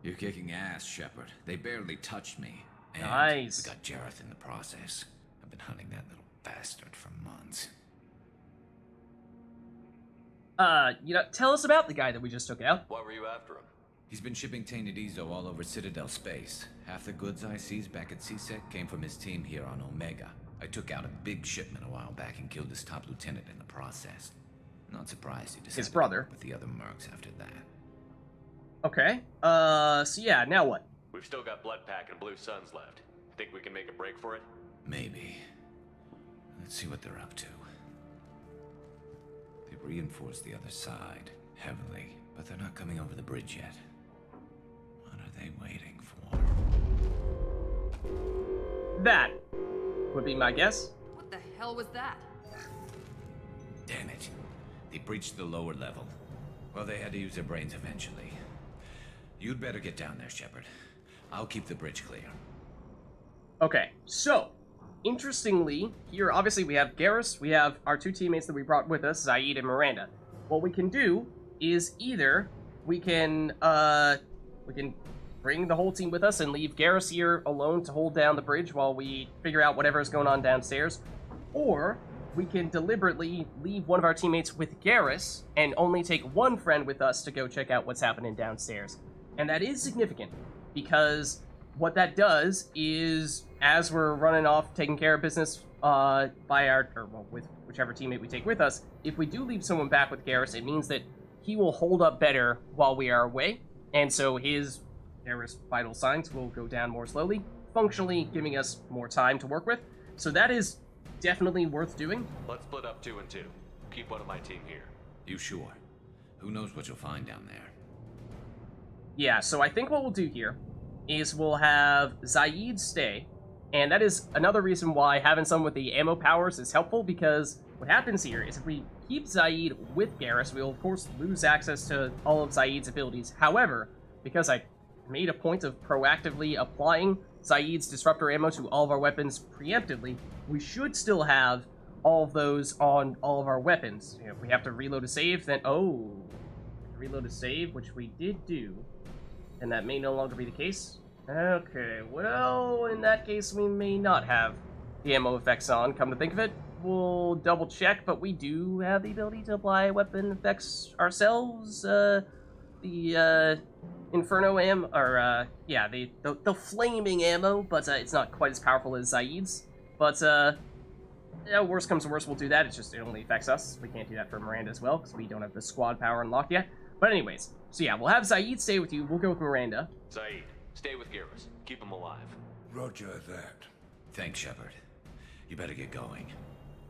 You're kicking ass, Shepard. They barely touched me. And nice. we got Jareth in the process. I've been hunting that little bastard for months. Tell us about the guy that we just took out. Why were you after him? He's been shipping tainted Ezo all over Citadel space. Half the goods I seized back at CSEC came from his team here on Omega. I took out a big shipment a while back and killed his top lieutenant in the process. Not surprised he decided his brother. to work with the other mercs after that. Okay. So yeah, now what? We've still got Bloodpack and Blue Suns left. Think we can make a break for it? Maybe. Let's see what they're up to. They've reinforced the other side, heavily, but they're not coming over the bridge yet. What are they waiting for? That would be my guess. What the hell was that? Damn it. They breached the lower level. Well, they had to use their brains eventually. You'd better get down there, Shepard. I'll keep the bridge clear. Okay, so, interestingly, here, obviously, we have Garrus, we have our two teammates that we brought with us, Zaid and Miranda. What we can do is either we can bring the whole team with us and leave Garrus here alone to hold down the bridge while we figure out whatever is going on downstairs, or we can deliberately leave one of our teammates with Garrus and only take one friend with us to go check out what's happening downstairs. And that is significant, because what that does is, as we're running off taking care of business with whichever teammate we take with us, if we do leave someone back with Garrus, it means that he will hold up better while we are away, and so his Garrus vital signs will go down more slowly, functionally giving us more time to work with. So that is definitely worth doing. Let's split up 2 and 2. Keep one of my team here. You sure? Who knows what you'll find down there? Yeah, so I think what we'll do here is we'll have Zaid stay, and that is another reason why having someone with the ammo powers is helpful, because what happens here is if we keep Zaid with Garrus, we'll of course lose access to all of Zaid's abilities. However, because I made a point of proactively applying Zaid's disruptor ammo to all of our weapons preemptively, we should still have all of those on all of our weapons. You know, if we have to reload a save, then reload a save, which we did do, and that may no longer be the case. Okay, well, in that case, we may not have the ammo effects on. Come to think of it, we'll double check, but we do have the ability to apply weapon effects ourselves. The Inferno ammo, or yeah, the flaming ammo, but it's not quite as powerful as Zaid's. But yeah, worst comes to worst, we'll do that. It's just it only affects us. We can't do that for Miranda as well because we don't have the squad power unlocked yet. But anyways, so yeah, we'll have Zaid stay with you. We'll go with Miranda. Zaid, stay with Garrus. Keep him alive. Roger that. Thanks, Shepard. You better get going.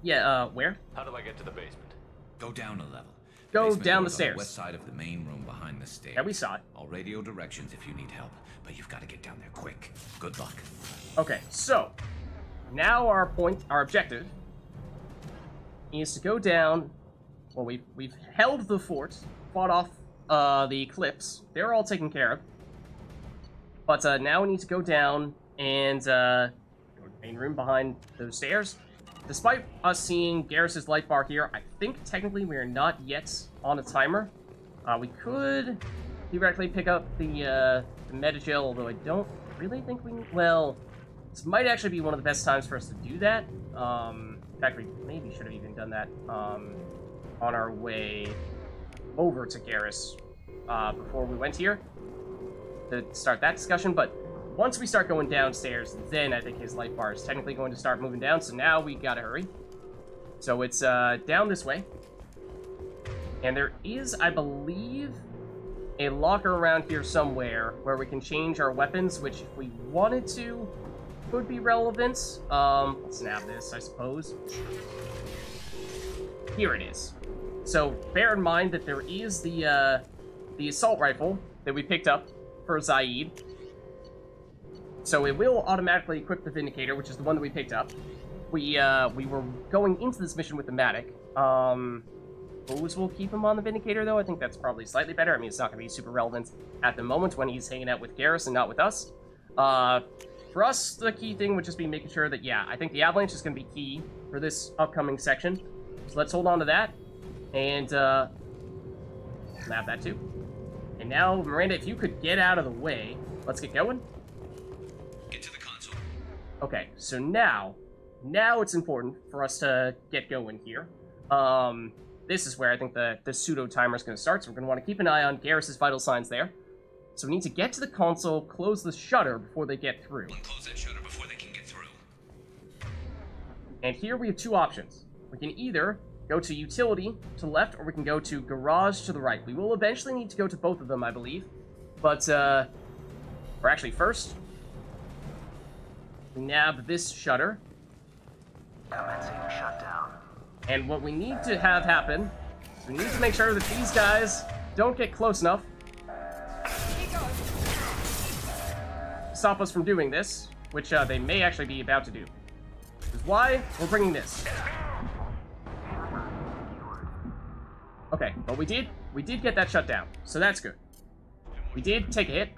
Yeah, where? How do I get to the basement? Go down a level. Go Basement down the door's on stairs. West side of the main room behind the stairs. Yeah, we saw it. I'll radio directions if you need help, but you've got to get down there quick. Good luck. Okay, so now our objective is to go down. Well, we've held the fort, fought off the Eclipse. They're all taken care of. But now we need to go down and go to the main room behind those stairs. Despite us seeing Garrus' life bar here, I think technically we are not yet on a timer. We could theoretically pick up the Metagel, although I don't really think we... Well, this might actually be one of the best times for us to do that. In fact, we maybe should have even done that on our way over to Garrus before we went here to start that discussion, but once we start going downstairs, then I think his life bar is technically going to start moving down, so now we gotta hurry. So it's down this way. And there is, I believe, a locker around here somewhere where we can change our weapons, which if we wanted to, could be relevant. Let's nab this, I suppose. Here it is. So bear in mind that there is the assault rifle that we picked up for Zaid. So it will automatically equip the Vindicator, which is the one that we picked up. We were going into this mission with the Matic. Suppose we'll keep him on the Vindicator, though. I think that's probably slightly better. I mean, it's not going to be super relevant at the moment when he's hanging out with Garrus and not with us. For us, the key thing would just be making sure that, yeah, I think the Avalanche is going to be key for this upcoming section. So let's hold on to that. And, nab that too. And now, Miranda, if you could get out of the way, let's get going. Get to the console. Okay, so now it's important for us to get going here. This is where I think the pseudo timer is going to start, so we're going to want to keep an eye on Garrus's vital signs there. So we need to get to the console, close the shutter before they get through. Close that shutter before they can get through. And here we have two options. We can either go to utility to the left, or we can go to garage to the right. We will eventually need to go to both of them, I believe. But, or actually, first, we nab this shutter. Commencing shutdown. And what we need to have happen is we need to make sure that these guys don't get close enough to stop us from doing this, which they may actually be about to do. Which is why we're bringing this. Okay, but we did get that shut down, so that's good. We did take a hit.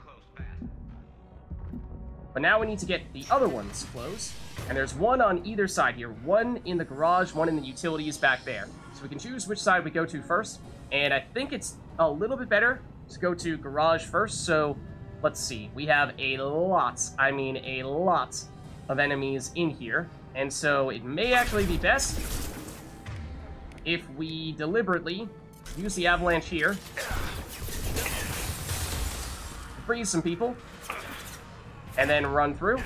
But now we need to get the other ones closed. And there's one on either side here. One in the garage, one in the utilities back there. So we can choose which side we go to first. And I think it's a little bit better to go to garage first. So let's see. We have a lot of enemies in here. And so it may actually be best if we deliberately use the avalanche here to freeze some people and then run through.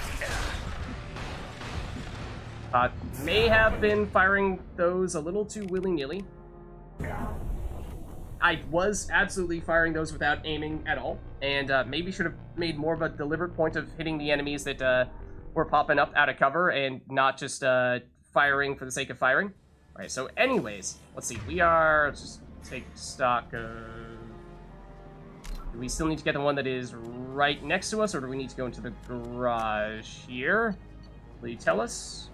May have been firing those a little too willy-nilly. I was absolutely firing those without aiming at all, and maybe should have made more of a deliberate point of hitting the enemies that were popping up out of cover and not just firing for the sake of firing. Alright, so anyways, let's see. Let's just take stock of... Do we still need to get the one that is right next to us, or do we need to go into the garage here? Will you tell us?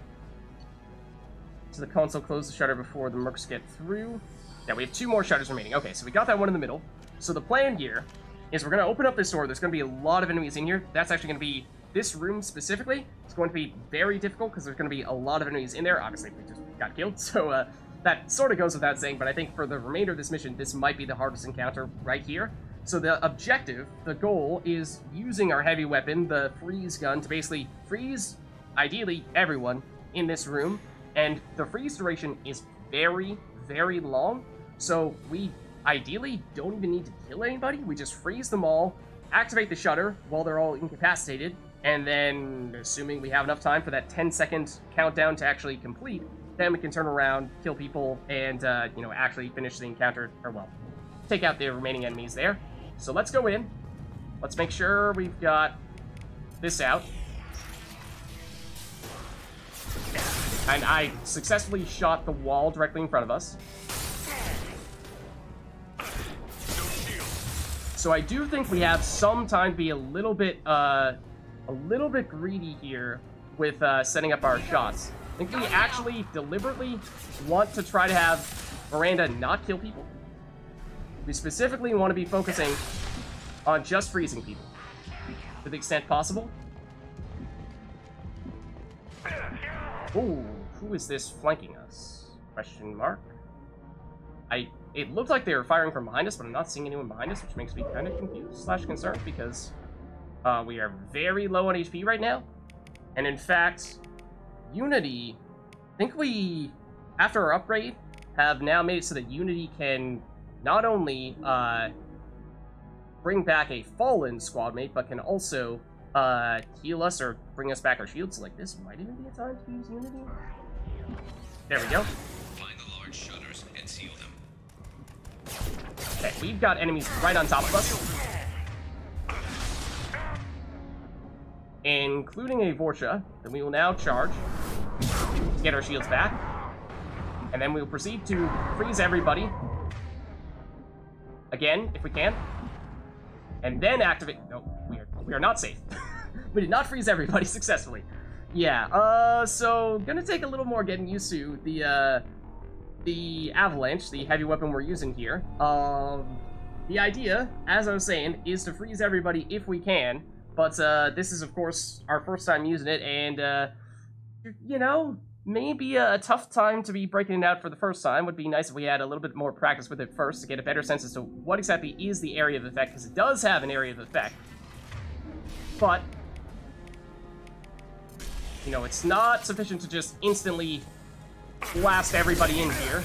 To the console, close the shutter before the mercs get through. Yeah, we have 2 more shutters remaining. Okay, so we got that one in the middle. So the plan here is we're going to open up this door. There's going to be a lot of enemies in here. That's actually going to be this room specifically. It's going to be very difficult because there's going to be a lot of enemies in there. Obviously, we just got killed, so that sort of goes without saying, but I think for the remainder of this mission, this might be the hardest encounter right here. So the objective, the goal, is using our heavy weapon, the freeze gun, to basically freeze, ideally, everyone in this room. And the freeze duration is very, very long, so we ideally don't even need to kill anybody. We just freeze them all, activate the shutter while they're all incapacitated, and then, assuming we have enough time for that 10-second countdown to actually complete, then we can turn around, kill people, and, actually finish the encounter, or, well, take out the remaining enemies there. So let's go in. Let's make sure we've got this out. And I successfully shot the wall directly in front of us. So I do think we have some time to be a little bit greedy here with setting up our shots. I think we actually deliberately want to try to have Miranda not kill people. We specifically want to be focusing on just freezing people to the extent possible. Ooh, who is this flanking us? Question mark. It looked like they were firing from behind us, but I'm not seeing anyone behind us, which makes me kind of confused / concerned because we are very low on HP right now. And in fact, Unity, I think we, after our upgrade, have now made it so that Unity can not only bring back a fallen squad mate, but can also heal us or bring us back our shields. So, like, this might even be a time to use Unity. There we go. Find the large shutters and seal them. Okay, we've got enemies right on top of us. Including a Vorcha, that we will now charge to get our shields back. And then we will proceed to freeze everybody. Again, if we can. And then activate... No, we are not safe. We did not freeze everybody successfully. Yeah, so gonna take a little more getting used to the avalanche, the heavy weapon we're using here. The idea, as I was saying, is to freeze everybody if we can, but this is, of course, our first time using it, and, maybe a tough time to be breaking it out for the first time. Would be nice if we had a little bit more practice with it first to get a better sense as to what exactly is the area of effect, because it does have an area of effect. But, you know, it's not sufficient to just instantly blast everybody in here.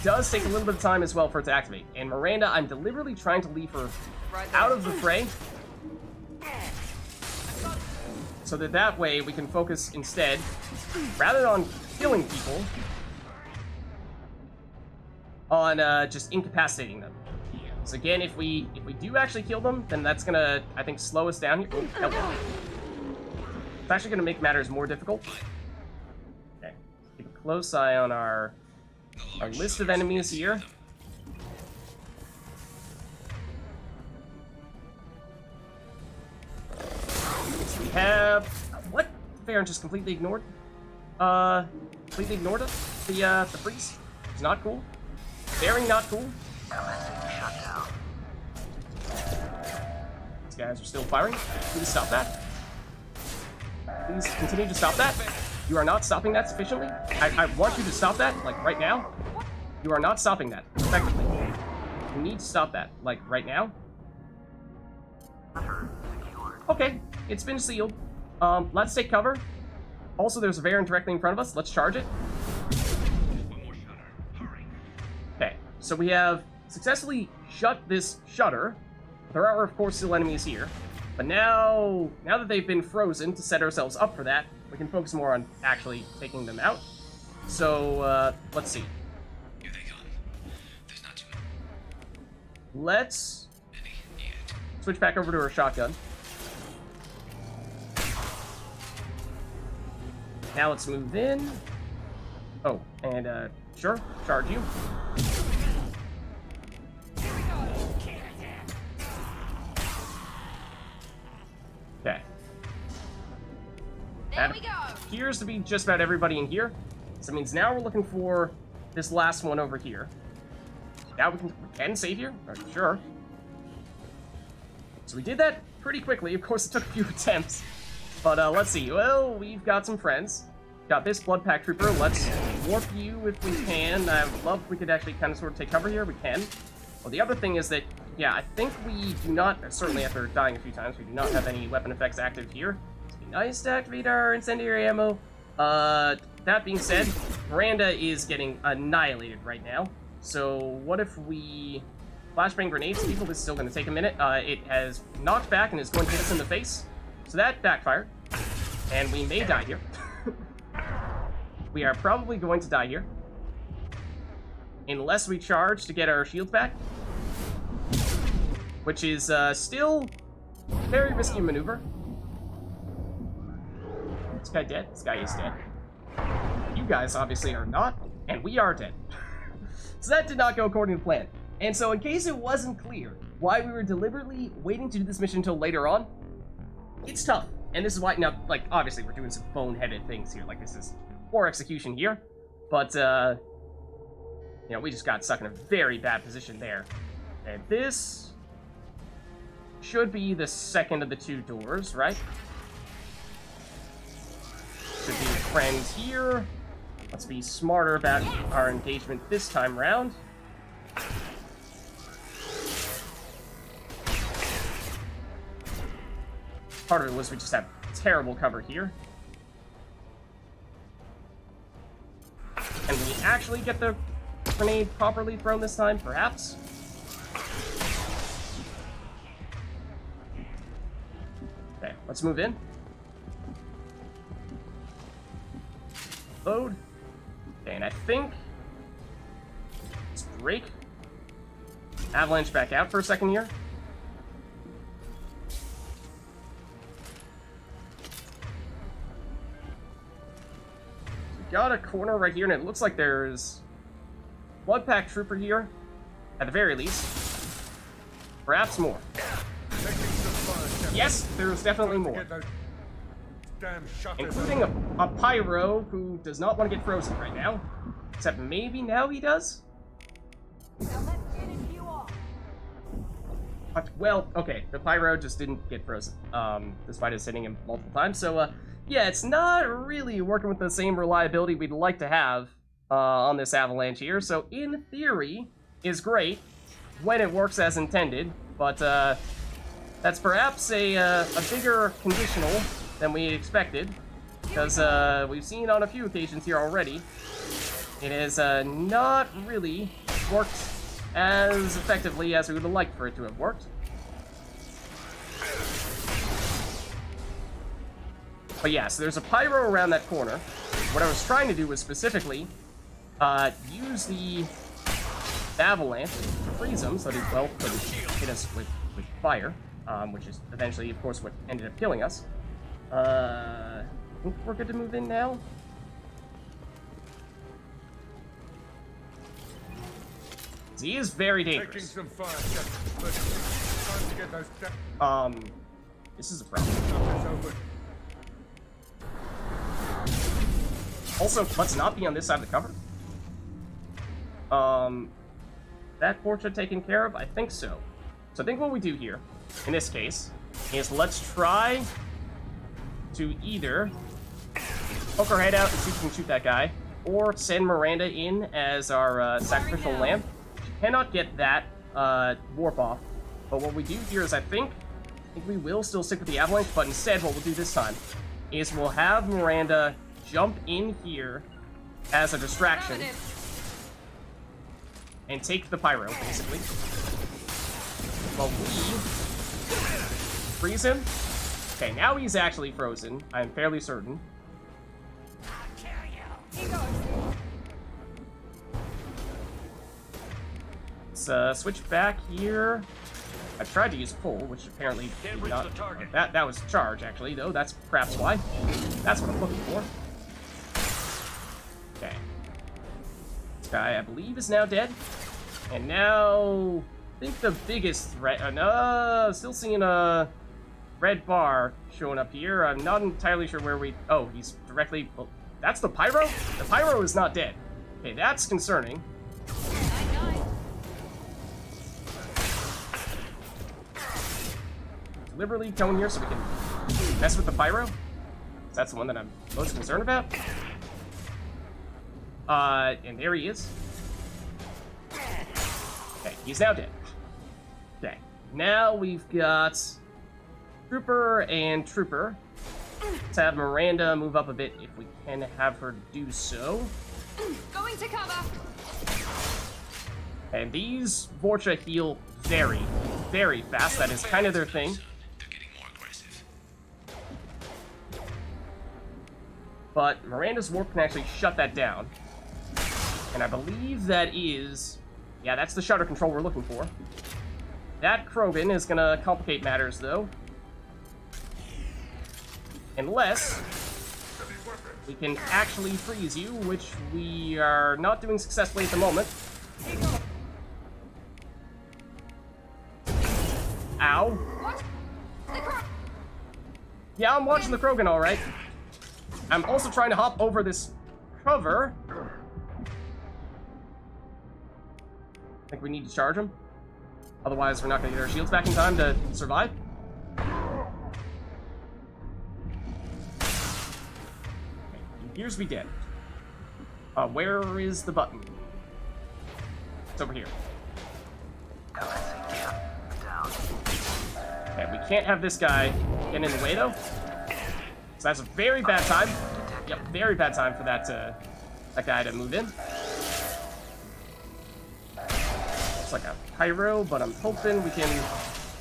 Does take a little bit of time as well for it to activate. And Miranda, I'm deliberately trying to leave her out of the fray, so that way we can focus instead, rather than on killing people, on just incapacitating them. So again, if we do actually kill them, then that's gonna, I think, slow us down here. Oh, hello. It's actually gonna make matters more difficult. Okay, keep a close eye on our list of enemies here. So we have what? Farron just completely ignored. Completely ignored us. The freeze. It's not cool. Very not cool. These guys are still firing. Please stop that. Please continue to stop that. You are not stopping that sufficiently. I want you to stop that, like, right now. You are not stopping that, effectively. You need to stop that, like, right now. Okay, it's been sealed. Let's take cover. Also, there's a Varen directly in front of us. Let's charge it. Okay, so we have successfully shut this shutter. There are, of course, still enemies here. But now that they've been frozen, to set ourselves up for that, we can focus more on actually taking them out. So, let's see. Here they come. There's not too many. Let's switch back over to our shotgun. Now let's move in. Oh, and, sure, charge you. Okay. There we go. Appears to be just about everybody in here. So that means now we're looking for this last one over here. Now we can save here? Sure. So we did that pretty quickly. Of course, it took a few attempts. But let's see. Well, we've got some friends. Got this Blood Pack Trooper. Let's warp you if we can. I would love if we could actually kind of sort of take cover here. We can. Well, the other thing is that, yeah, I think we do not, certainly after dying a few times, we do not have any weapon effects active here. It'd be nice to activate our incendiary ammo. That being said, Miranda is getting annihilated right now. So what if we flashbang grenades people? This is still going to take a minute. It has knocked back and is going to hit us in the face. So that backfired. And we may die here. We are probably going to die here. Unless we charge to get our shields back. Which is still a very risky maneuver. This guy dead? This guy is dead. You guys obviously are not, and we are dead. So that did not go according to plan. And so in case it wasn't clear why we were deliberately waiting to do this mission until later on, it's tough. And this is why, now, like, obviously we're doing some boneheaded things here. Like, this is poor execution here. But, you know, we just got stuck in a very bad position there. And this should be the second of the two doors, right? Should be friends here. Let's be smarter about our engagement this time around. Part of it was we just have terrible cover here. Can we actually get the grenade properly thrown this time? Perhaps. Okay, let's move in. Load. Okay, and I think let's break. Avalanche back out for a second here. Got a corner right here, and it looks like there's Blood Pack Trooper here, at the very least. Perhaps more. Yes, there's definitely more. Including a Pyro who does not want to get frozen right now. Except maybe now he does? Well, okay, the pyro just didn't get frozen, despite us hitting him multiple times. So, yeah, it's not really working with the same reliability we'd like to have on this avalanche here. So, in theory, is great when it works as intended, but that's perhaps a bigger conditional than we expected, because we've seen on a few occasions here already, it has not really worked as effectively as we would have liked for it to have worked. But yeah, so there's a pyro around that corner. What I was trying to do was specifically use the avalanche to freeze him so that he, well, couldn't hit us with fire, which is eventually, of course, what ended up killing us. I think we're good to move in now. He is very dangerous. This is a problem. Also, let's not be on this side of the cover. That portrait taken care of? I think so. So I think what we do here, in this case, is let's try to either poke our head out and see if we can shoot that guy, or send Miranda in as our sacrificial lamb. She cannot get that warp off, but what we do here is I think we will still stick with the avalanche, but instead what we'll do this time is we'll have Miranda jump in here as a distraction and take the pyro, basically. While we freeze him. Okay, now he's actually frozen, I'm fairly certain. Let's switch back here. I tried to use pull, which apparently did not. That was charge, actually, though. That's perhaps why. That's what I'm looking for. Okay. This guy, I believe, is now dead. And now, I think the biggest threat. No, still seeing a red bar showing up here. I'm not entirely sure where we. Oh, he's directly. Well, that's the pyro. The pyro is not dead. Okay, that's concerning. Deliberately going here so we can mess with the pyro. That's the one that I'm most concerned about. And there he is. Okay, he's now dead. Okay, now we've got Trooper and Trooper. Let's have Miranda move up a bit if we can have her do so. Going to cover. And these Vorcha heal very, very fast. That is kind of their thing. But Miranda's warp can actually shut that down. And I believe that is... Yeah, that's the shutter control we're looking for. That Krogan is going to complicate matters, though. Unless we can actually freeze you, which we are not doing successfully at the moment. Ow. Yeah, I'm watching the Krogan, all right. I'm also trying to hop over this cover. I think we need to charge him. Otherwise, we're not going to get our shields back in time to survive. Okay, he appears to be dead. Where is the button? It's over here. Okay, we can't have this guy get in the way, though. So that's a very bad time. Yep, very bad time for that that guy to move in. Looks like a pyro, but I'm hoping we can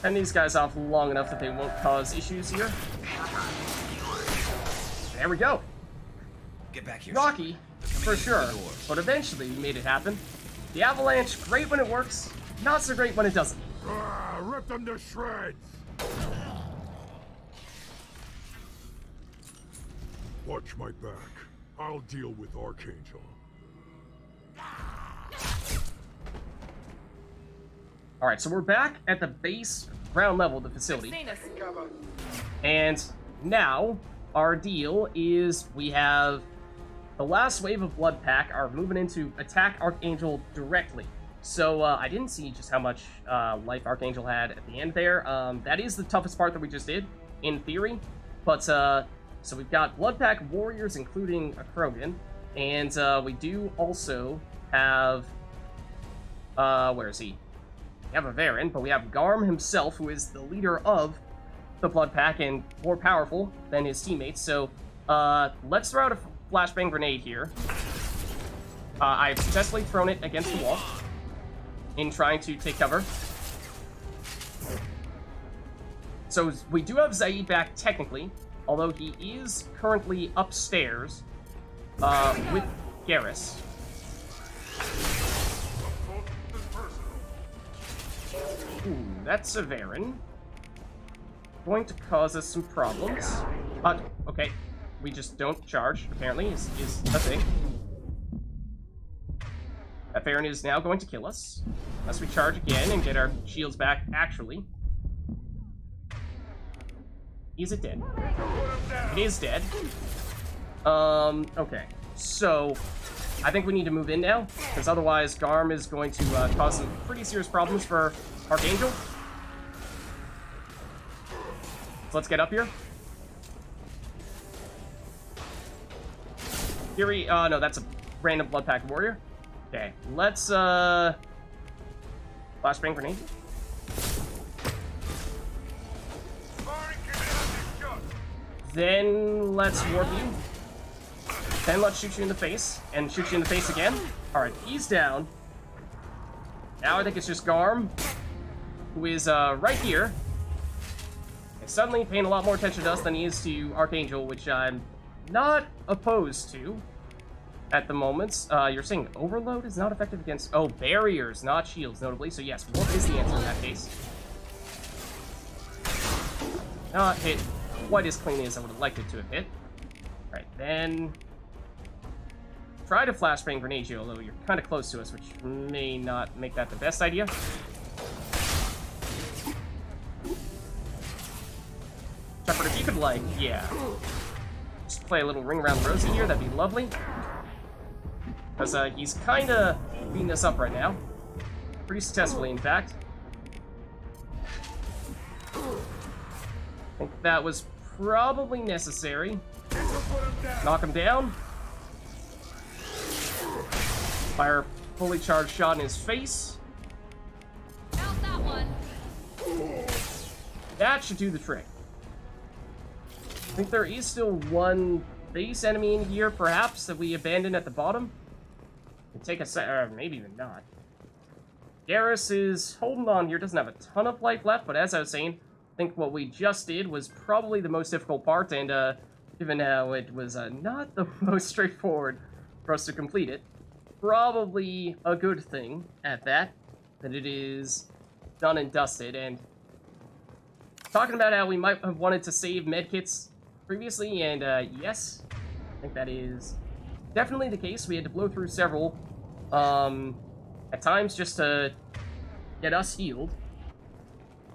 fend these guys off long enough that they won't cause issues here. There we go. Get back here. Rocky, for sure, but eventually we made it happen. The avalanche, great when it works, not so great when it doesn't. Rip them to shreds! Watch my back. I'll deal with Archangel. Alright, so we're back at the base ground level of the facility. And now, our deal is we have the last wave of Blood Pack are moving in to attack Archangel directly. So, I didn't see just how much life Archangel had at the end there. That is the toughest part that we just did, in theory. But, so we've got Blood Pack Warriors, including a Krogan. And, we do also have... where is he? We have a Varen, but we have Garm himself, who is the leader of the Blood Pack and more powerful than his teammates. So, let's throw out a flashbang grenade here. I've successfully thrown it against the wall in trying to take cover. So we do have Zaid back technically, although he is currently upstairs with Garrus. Ooh, that's a Varen. Going to cause us some problems. Okay. We just don't charge, apparently, is a thing. That Varen is now going to kill us. Unless we charge again and get our shields back, actually. Is it dead? It is dead. Okay. So, I think we need to move in now, because otherwise Garm is going to cause some pretty serious problems for Archangel. So let's get up here. Fury, no, that's a random Blood Pack Warrior. Okay, let's, flashbang grenade. Then let's warp you. Then let's shoot you in the face, and shoot you in the face again. Alright, he's down. Now I think it's just Garm, who is, right here. And suddenly paying a lot more attention to us than he is to Archangel, which I'm not opposed to at the moment. You're saying Overload is not effective against... Oh, barriers, not shields, notably. So yes, warp is the answer in that case. Not hit quite as cleanly as I would have liked it to have hit. Alright, then... Try to flashbang grenade you, although you're kind of close to us, which may not make that the best idea. Shepard, if you could, like, yeah. Just play a little ring around Rosie here, that'd be lovely. Because he's kind of beating us up right now. Pretty successfully, in fact. I think that was probably necessary. Knock him down. Fire a fully charged shot in his face. How's that one? That should do the trick. I think there is still one base enemy in here, perhaps, that we abandoned at the bottom. Can take a set, or maybe even not. Garrus is holding on here, doesn't have a ton of life left, but as I was saying, I think what we just did was probably the most difficult part, and given how it was not the most straightforward for us to complete it, probably a good thing at that it is done and dusted. And talking about how we might have wanted to save medkits previously, and yes, I think that is definitely the case. We had to blow through several at times just to get us healed.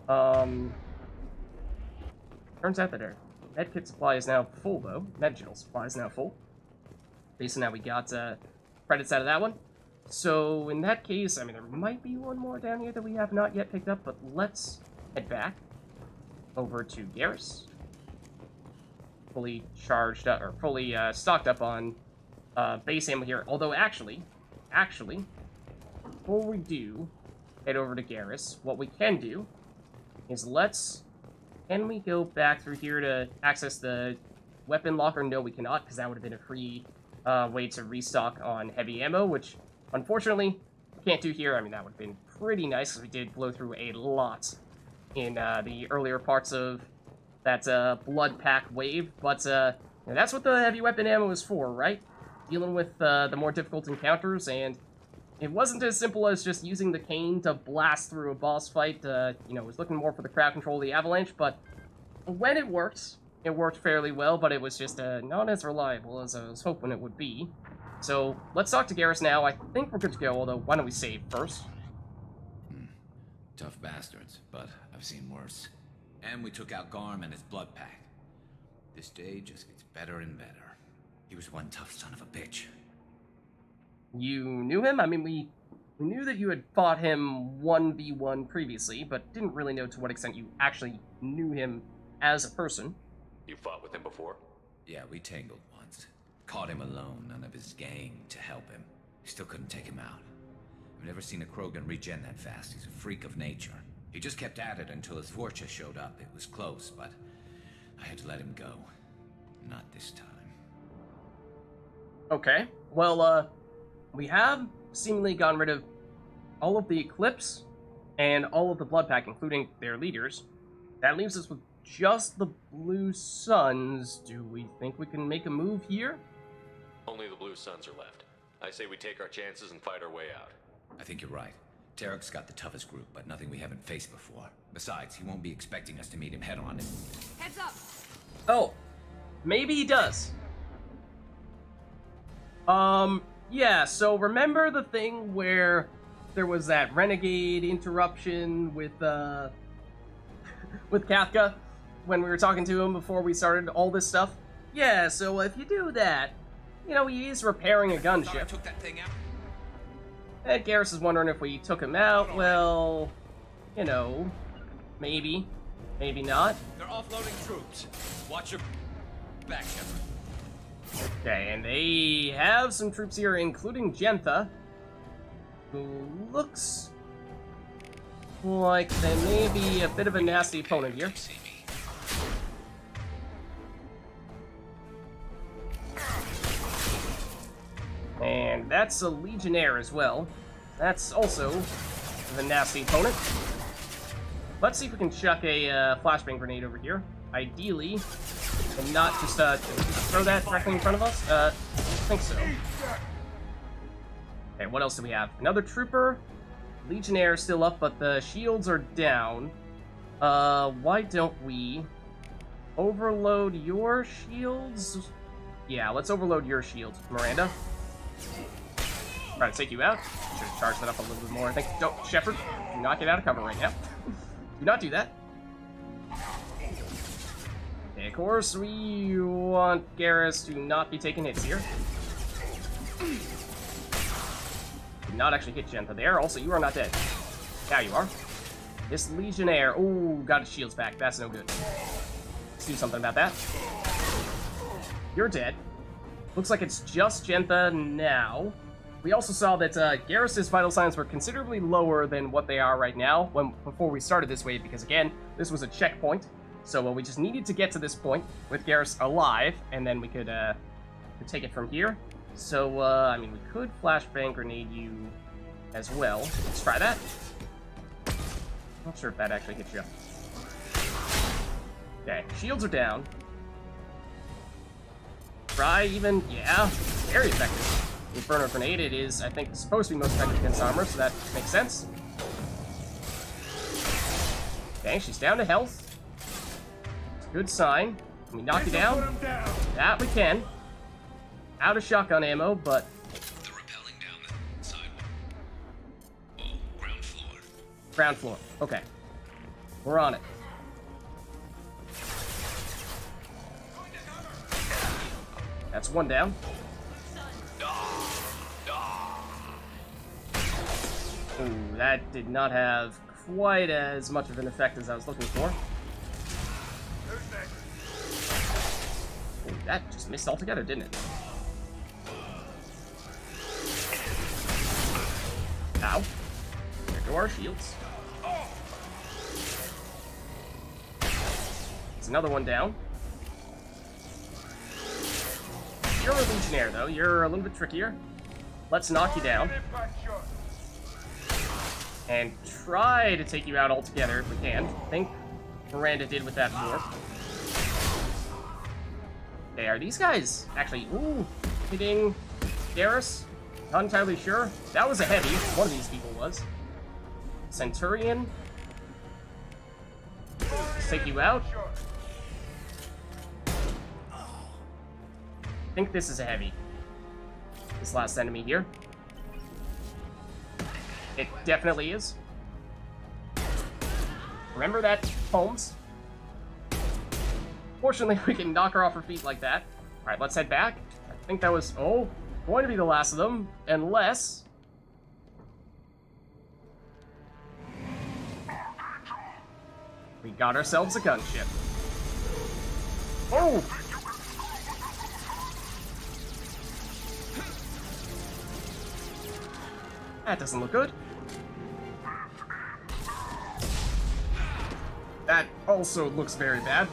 Turns out that our medkit supply is now full, though. Medicinal supply is now full. Based on how we got credits out of that one. So in that case, I mean, there might be one more down here that we have not yet picked up, but let's head back over to Garrus. Fully charged up, or fully stocked up on base ammo here. Although actually, before we do head over to Garrus, what we can do is can we go back through here to access the weapon locker? No, we cannot, because that would have been a free way to restock on heavy ammo, which unfortunately we can't do here. I mean, that would have been pretty nice, because we did blow through a lot in the earlier parts of that Blood Pack wave, but that's what the heavy weapon ammo is for, right? Dealing with the more difficult encounters, and it wasn't as simple as just using the cane to blast through a boss fight. You know, it was looking more for the crowd control of the avalanche, but when it worked fairly well, but it was just not as reliable as I was hoping it would be. So let's talk to Garrus now. I think we're good to go, although why don't we save first? Tough bastards, but I've seen worse. And we took out Garm and his Blood Pack. This day just gets better and better. He was one tough son of a bitch. You knew him? I mean, we We knew that you had fought him 1v1 previously, but didn't really know to what extent you actually knew him as a person. You fought with him before? Yeah, we tangled once. Caught him alone, none of his gang to help him. Still couldn't take him out. I've never seen a Krogan regen that fast. He's a freak of nature. He just kept at it until his Fortune showed up. It was close, but I had to let him go. Not this time. Okay, well, we have seemingly gotten rid of all of the Eclipse and all of the Blood Pack, including their leaders. That leaves us with just the Blue Suns. Do we think we can make a move here? Only the Blue Suns are left. I say we take our chances and fight our way out. I think you're right. Tarek's got the toughest group, but nothing we haven't faced before. Besides, he won't be expecting us to meet him head-on. Heads up. Oh, maybe he does. Yeah, so remember the thing where there was that renegade interruption with, with Kafka when we were talking to him before we started all this stuff? Yeah, so if you do that, you know, he is repairing a gunship. I took that thing out. And Garrus is wondering if we took him out. Well, you know, maybe. Maybe not. They're offloading troops. Watch your back, Shepard. Okay, and they have some troops here, including Gentha, who looks like they may be a bit of a nasty opponent here. And that's a Legionnaire as well. That's also a nasty opponent. Let's see if we can chuck a flashbang grenade over here. Ideally, and not just throw that directly in front of us. I think so. Okay, what else do we have? Another trooper. Legionnaire still up, but the shields are down. Why don't we overload your shields? Yeah, let's overload your shields, Miranda. Try to take you out. Should have charged that up a little bit more. I think. Don't, Shepard, do not get out of cover right now. Do not do that. Okay, of course, we want Garrus to not be taking hits here. Did not actually hit Gentha there. Also, you are not dead. Now you are. This Legionnaire. Oh, got his shields back. That's no good. Let's do something about that. You're dead. Looks like it's just Gentha now. We also saw that Garrus' vital signs were considerably lower than what they are right now before we started this wave, because again, this was a checkpoint. So we just needed to get to this point with Garrus alive, and then we could take it from here. So, I mean, we could flashbang grenade you as well. Let's try that. Not sure if that actually hits you. Okay, shields are down. Try even, yeah, very effective. Inferno Grenade, it is, I think, supposed to be most effective against armor, so that makes sense. Okay, she's down to health. It's a good sign. Can we knock you down? That we can. Out of shotgun ammo, but... They're rappelling down the sidewalk. Oh, ground floor. Ground floor. Okay. We're on it. That's one down. Ooh, that did not have quite as much of an effect as I was looking for. Ooh, that just missed altogether, didn't it? Ow. There go our shields. It's another one down. You're a Legionnaire, though. You're a little bit trickier. Let's knock you down. And try to take you out altogether if we can. I think Miranda did with that warp. Okay, are these guys actually... Ooh, hitting Garrus? Not entirely sure. That was a heavy. One of these people was. Centurion. Let's take you out. I think this is a heavy. This last enemy here. It definitely is. Remember that, Holmes? Fortunately, we can knock her off her feet like that. Alright, let's head back. I think that was, going to be the last of them. Unless... We got ourselves a gunship. Oh! That doesn't look good. That also looks very bad.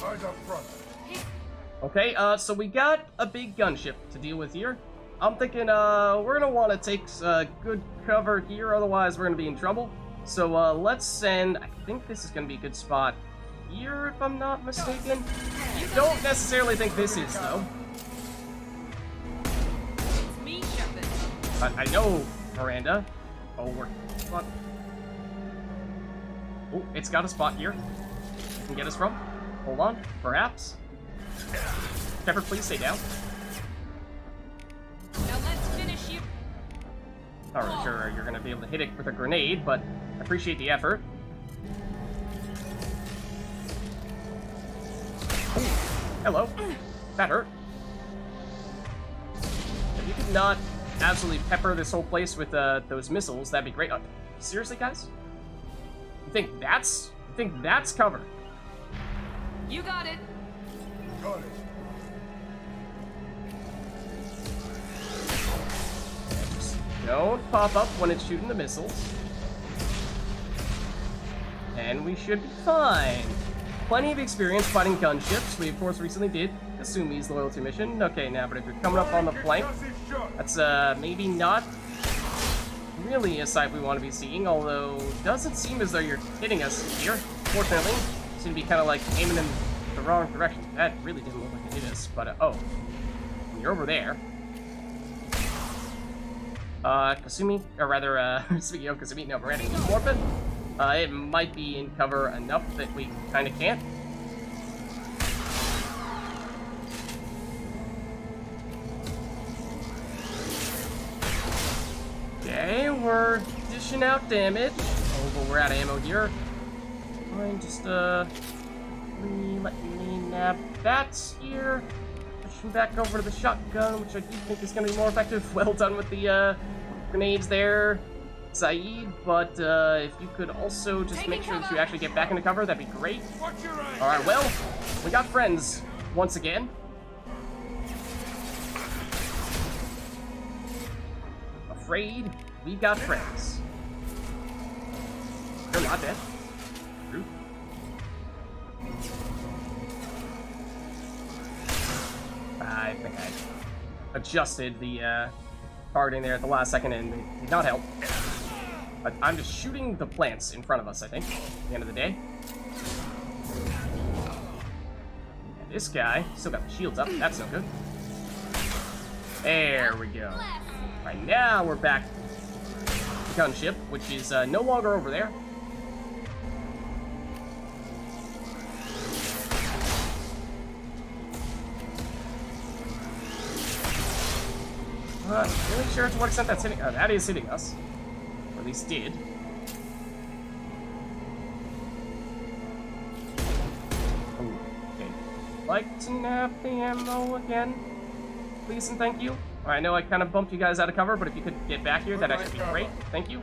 Eyes up front. Okay, so we got a big gunship to deal with here. I'm thinking, we're gonna want to take good cover here, otherwise we're gonna be in trouble. So, let's send... I think this is gonna be a good spot here, if I'm not mistaken. Don't necessarily think this is, though. It's me, Shepard. I know, Miranda. Oh, we're... What? Oh, it's got a spot here. You can get us from. Hold on, perhaps. Shepard, please stay down. Now let's finish you. Not really sure you're going to be able to hit it with a grenade, but I appreciate the effort. Ooh, hello. That hurt. If you could not absolutely pepper this whole place with those missiles, that'd be great. Seriously, guys? You think that's cover? You got it. Got it. Just don't pop up when it's shooting the missiles. And we should be fine. Plenty of experience fighting gunships. We, of course, recently did Kasumi's loyalty mission. Okay, now, but if you're coming up on the flank, that's, maybe not really a sight we want to be seeing, although it doesn't seem as though you're hitting us here, fortunately. Seem to be kind of like aiming in the wrong direction. That really didn't look like it hit us, but oh, you're over there. Kasumi, or rather, speaking of Kasumi, no, Miranda, keep warping. It might be in cover enough that we kind of can't. Okay, we're dishing out damage. Oh, but we're out of ammo here. Fine, just, let me nab that here. Pushing back over to the shotgun, which I do think is going to be more effective. Well done with the, grenades there, Saeed. But, if you could also just make sure that you actually get back into cover, that'd be great. Alright, well, we got friends once again. Afraid we got friends. You're not dead. True. I think I adjusted the targeting there at the last second and it did not help. But I'm just shooting the plants in front of us, I think, at the end of the day. And this guy still got the shields up. That's no good. There we go. Right now we're back to the gunship, which is no longer over there. Really sure to what extent that's hitting. That is hitting us. Or at least did. Okay. Like to nab the ammo again. Please and thank you. I know I kind of bumped you guys out of cover, but if you could get back here, that'd actually be great. Thank you.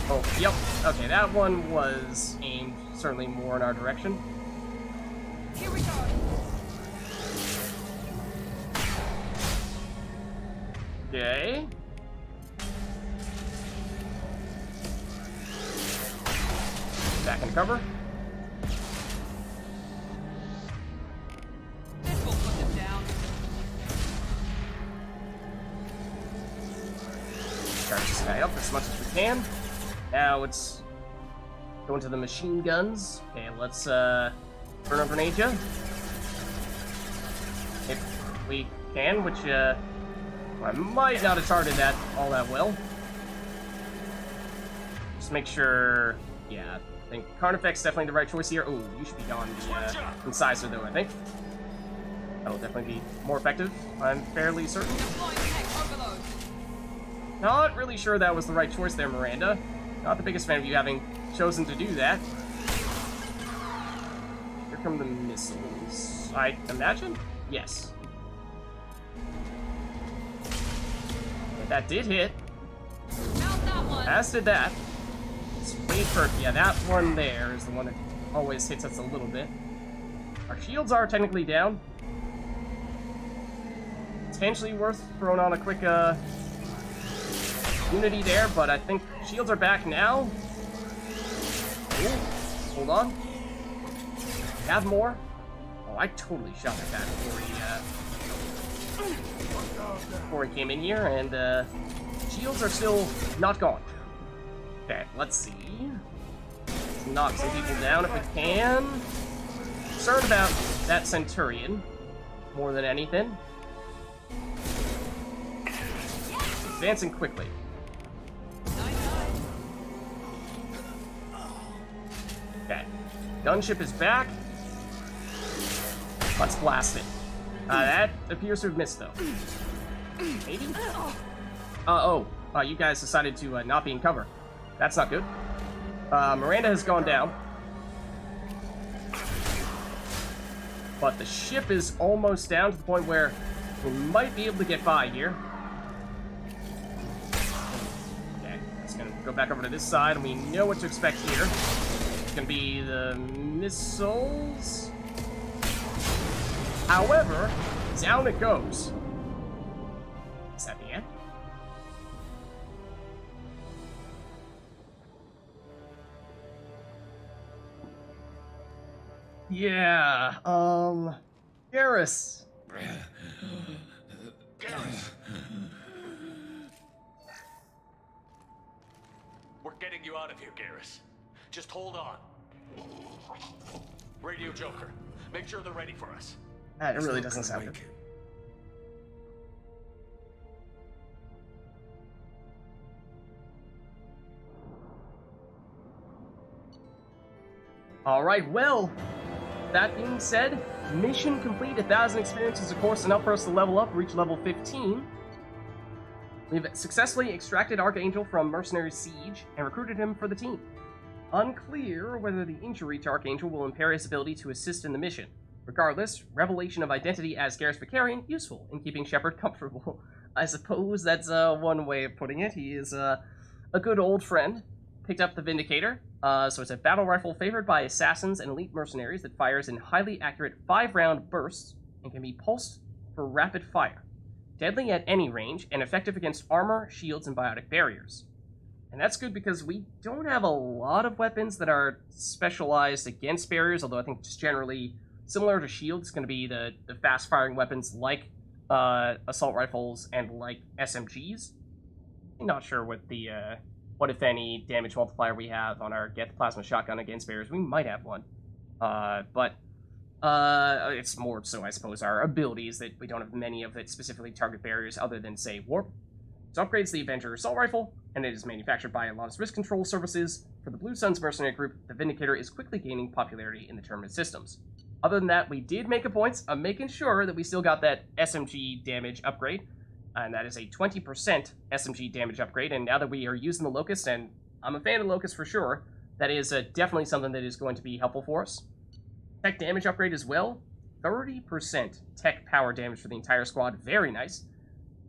Oh, yep. Okay, that one was aimed certainly more in our direction. Here we go. Okay. Back in cover. This will put them down. Charge this guy up as much as we can. Now let's go into the machine guns. Okay, let's burn a grenade ya. If we can, which I might not have targeted that all that well. Just make sure, yeah, I think Carnifex's definitely the right choice here. Ooh, you should be on the incisor though, I think. That'll definitely be more effective, I'm fairly certain. Deploying tech overload. Not really sure that was the right choice there, Miranda. Not the biggest fan of you having chosen to do that. Here come the missiles. I imagine? Yes. But that did hit. Mount that one. As did that. Let's wait for... Yeah, that one there is the one that always hits us a little bit. Our shields are technically down. Potentially worth throwing on a quick, unity there, but I think shields are back now. Ooh, hold on. Have more. Oh, I totally shot at that before he came in here, and shields are still not gone. Okay, let's see. Let's knock some people down if we can. Concerned about that Centurion more than anything. Advancing quickly. Okay. Gunship is back. Let's blast it. That appears to have missed, though. Maybe? You guys decided to not be in cover. That's not good. Miranda has gone down. But the ship is almost down to the point where we might be able to get by here. Okay, it's gonna go back over to this side, and we know what to expect here. It's gonna be the missiles. However, down it goes. Is that the end? Yeah, Garrus. We're getting you out of here, Garrus. Just hold on. Radio Joker, make sure they're ready for us. That really doesn't sound good. Alright, well, that being said, mission complete, 1,000 experiences, of course, enough for us to level up, reach level 15. We've successfully extracted Archangel from Mercenary Siege and recruited him for the team. Unclear whether the injury to Archangel will impair his ability to assist in the mission. Regardless, revelation of identity as Garrus Vicarian useful in keeping Shepard comfortable. I suppose that's one way of putting it. He is a good old friend. Picked up the Vindicator. So it's a battle rifle favored by assassins and elite mercenaries that fires in highly accurate 5-round bursts and can be pulsed for rapid fire. Deadly at any range and effective against armor, shields, and biotic barriers. And that's good because we don't have a lot of weapons that are specialized against barriers, although I think just generally similar to shields is going to be the fast-firing weapons like assault rifles and like SMGs. I'm not sure what the what, if any, damage multiplier we have on our Get the Plasma Shotgun against barriers. We might have one. But it's more so, I suppose, our abilities that we don't have many of that specifically target barriers other than, say, Warp. It upgrades the Avenger Assault Rifle, and it is manufactured by Atlantis Risk Control Services. For the Blue Suns Mercenary Group, the Vindicator is quickly gaining popularity in the Terminus systems. Other than that, we did make a point of making sure that we still got that SMG damage upgrade, and that is a 20% SMG damage upgrade, and now that we are using the Locust, and I'm a fan of the Locust for sure, that is definitely something that is going to be helpful for us. Tech damage upgrade as well, 30% tech power damage for the entire squad, very nice.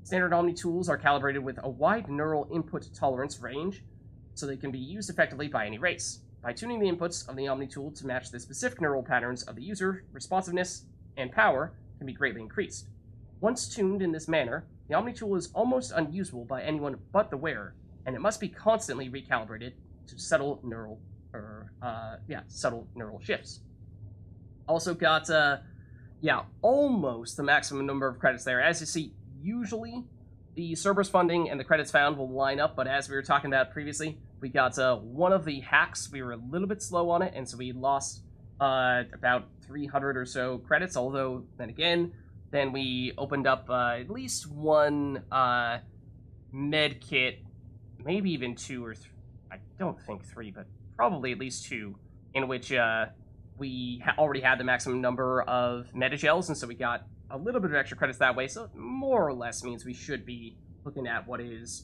Standard Omni tools are calibrated with a wide neural input tolerance range, so they can be used effectively by any race. By tuning the inputs of the Omni tool to match the specific neural patterns of the user, responsiveness and power can be greatly increased. Once tuned in this manner, the Omni tool is almost unusable by anyone but the wearer, and it must be constantly recalibrated to subtle neural shifts. Also got, almost the maximum number of credits there. As you see, usually the Cerberus funding and the credits found will line up, but as we were talking about previously, we got one of the hacks. We were a little bit slow on it, and so we lost about 300 or so credits, although, then again, then we opened up at least one med kit, maybe even two or I don't think three, but probably at least two, in which we already had the maximum number of meta-gels, and so we got a little bit of extra credits that way, so it more or less means we should be looking at what is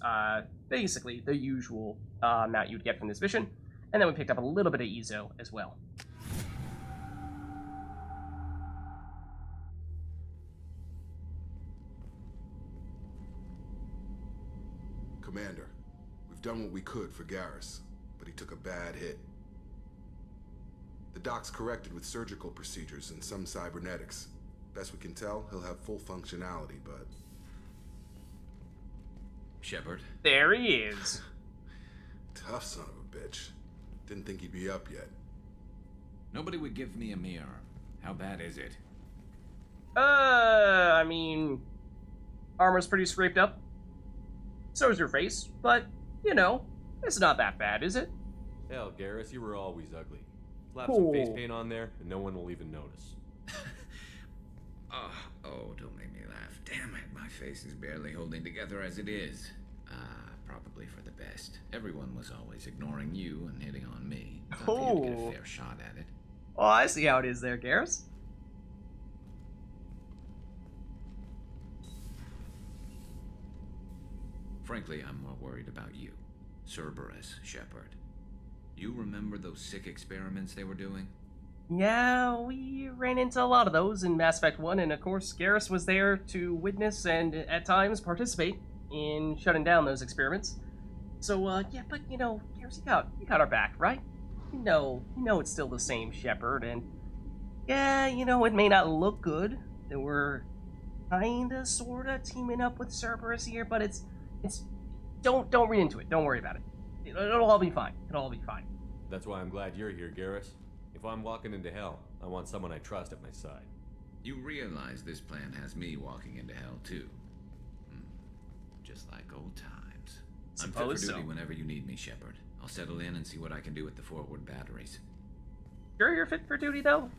basically the usual amount you'd get from this mission, and then we picked up a little bit of EZO as well. Commander, we've done what we could for Garrus, but he took a bad hit. The doc's corrected with surgical procedures and some cybernetics. Best we can tell, he'll have full functionality, but... Shepard? There he is. Tough son of a bitch. Didn't think he'd be up yet. Nobody would give me a mirror. How bad is it? I mean... Armor's pretty scraped up. So's your face, but, you know, it's not that bad, is it? Hell, Garrus, you were always ugly. Slap some face paint on there, and no one will even notice. Oh, don't make me laugh. Damn it, my face is barely holding together as it is. Probably for the best. Everyone was always ignoring you and hitting on me. Thought for you to get a fair shot at it. Oh, I see how it is there, Garrus. Frankly, I'm more worried about you. Cerberus, Shepard. You remember those sick experiments they were doing? Yeah, we ran into a lot of those in Mass Effect 1, and of course, Garrus was there to witness and, at times, participate in shutting down those experiments. So, yeah, but, you know, Garrus, you got our back, right? You know it's still the same Shepard, and, yeah, you know, it may not look good that we're kinda, sorta teaming up with Cerberus here, but it's, don't read into it, don't worry about it. It'll all be fine, it'll all be fine. That's why I'm glad you're here, Garrus. If I'm walking into hell, I want someone I trust at my side. You realize this plan has me walking into hell, too. Just like old times. I'm fit for duty whenever you need me, Shepard. I'll settle in and see what I can do with the forward batteries. Sure you're fit for duty, though?